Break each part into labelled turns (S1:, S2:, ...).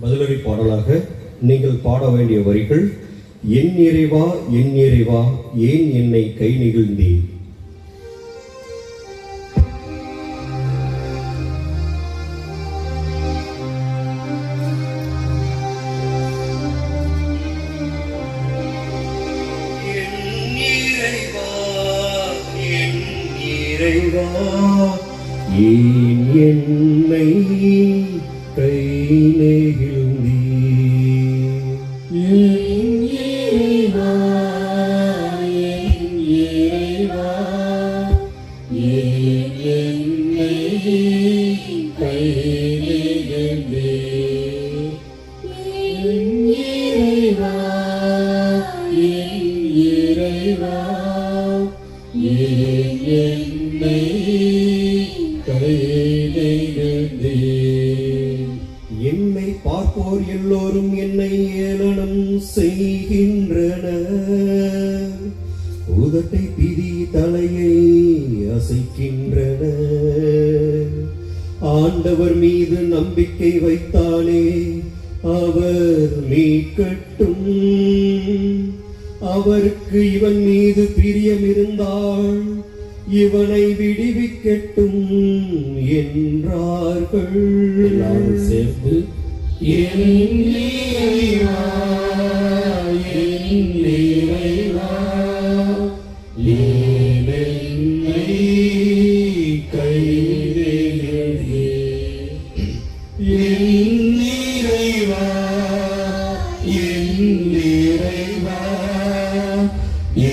S1: பதிலடி பாடலாக நீங்கள் பாட வேண்டிய வரிகள்: என் இறைவா என் இறைவா ஏன் என்னை கை நெகிழ்ந்தீர். ஏன் என்னை கை நெகிழ்ந்தீர்.
S2: என் இறைவா என் இறைவா ஏன் என்னை கை நெகிழ்ந்தீர். என் இறைவா என் இறைவா ஏன் என்னை கை நெகிழ்ந்தீர்.
S1: என்னை பார்ப்போர் எல்லோரும் என்னை ஏளனம் செய்கின்றனர். உதட்டை பிரி தலையை அசைக்கின்றனர். ஆண்டவர் மீது நம்பிக்கை வைத்தானே அவர் மீட்கட்டும். அவருக்கு இவன் மீது பிரியம் இருந்தால் இவனை விடுவிக்கட்டும் என்றார்கள்.
S2: எல்லாரும் சேர்ந்து என் இறைவா என் இறைவா ஏன் என்னை கை நெகிழ்ந்தீர். என் இறைவா என் இறைவா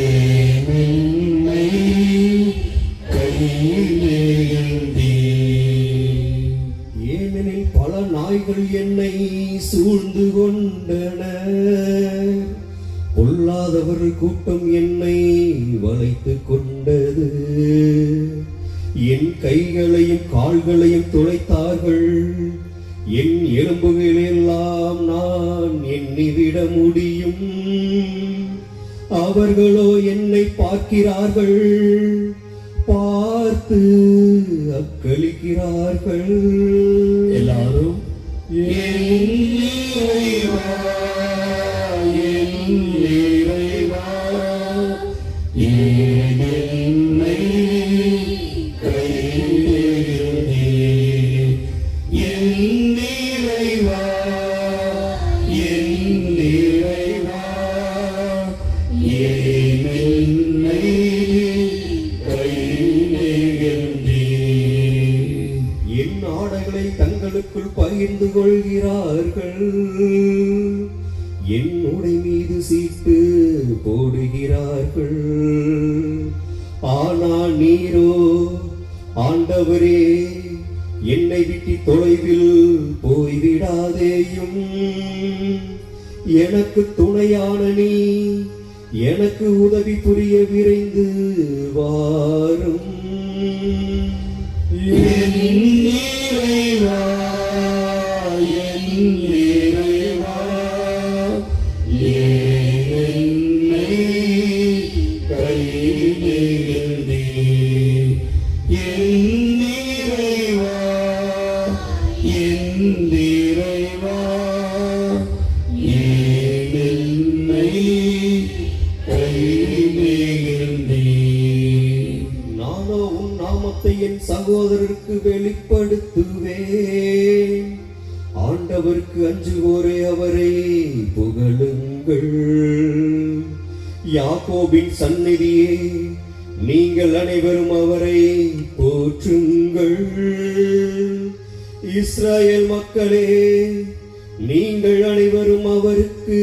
S2: ஏன் என்னை கை நெகிழ்ந்தீர்.
S1: ஏனெனில் பல நாய்கள் என்னை சூழ்ந்து கொண்டன. பொல்லாதவர்கள் கூட்டம் என்னை வளைத்துக் கொண்டது. என் கைகளையும் கால்களையும் துளைத்தார்கள். என் எலும்புகளெல்லாம் நான் எண்ணிவிட முடியும். அவர்களோ என்னை பார்க்கிறார்கள், பார்த்து அக்களிக்கிறார்கள்.
S2: எல்லாரும் என் இறைவா என் இறைவா ஏன் என்னை கை நெகிழ்ந்தீர். என் இறைவா என் இறைவா ஏன் என்னை கை நெகிழ்ந்தீர்.
S1: என் ஆடைகளை தங்களுக்குள் பகிர்ந்து கொள்கிறார்கள். என் உடை மீது சீட்டு போடுகிறார்கள். ஆனால் நீரோ ஆண்டவரே என்னை விட்டு தொலைவில் போய்விடாதேயும். எனக்கு துணையான நீ எனக்கு உதவி புரிய விரைந்து வாரும்.
S2: என் இறைவா என் இறைவா ஏன் என்னை கை நெகிழ்ந்தீர். என் இறைவா என் இறைவா ஏன் என்னை கை நெகிழ்ந்தீர்.
S1: நானோ உன் நாமத்தை என் சகோதரருக்கு வெளிப்படுத்துவேன். ஆண்டவருக்கு அஞ்சுவோரே அவரை புகழுங்கள். யாக்கோபின் சந்நிதியே நீங்கள் அனைவரும் அவரை போற்றுங்கள். இஸ்ரவேல் மக்களே நீங்கள் அனைவரும் அவருக்கு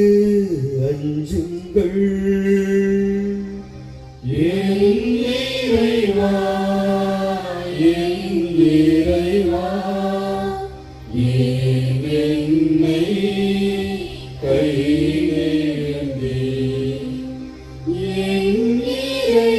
S1: அஞ்சுங்கள்.
S2: என் இறைவா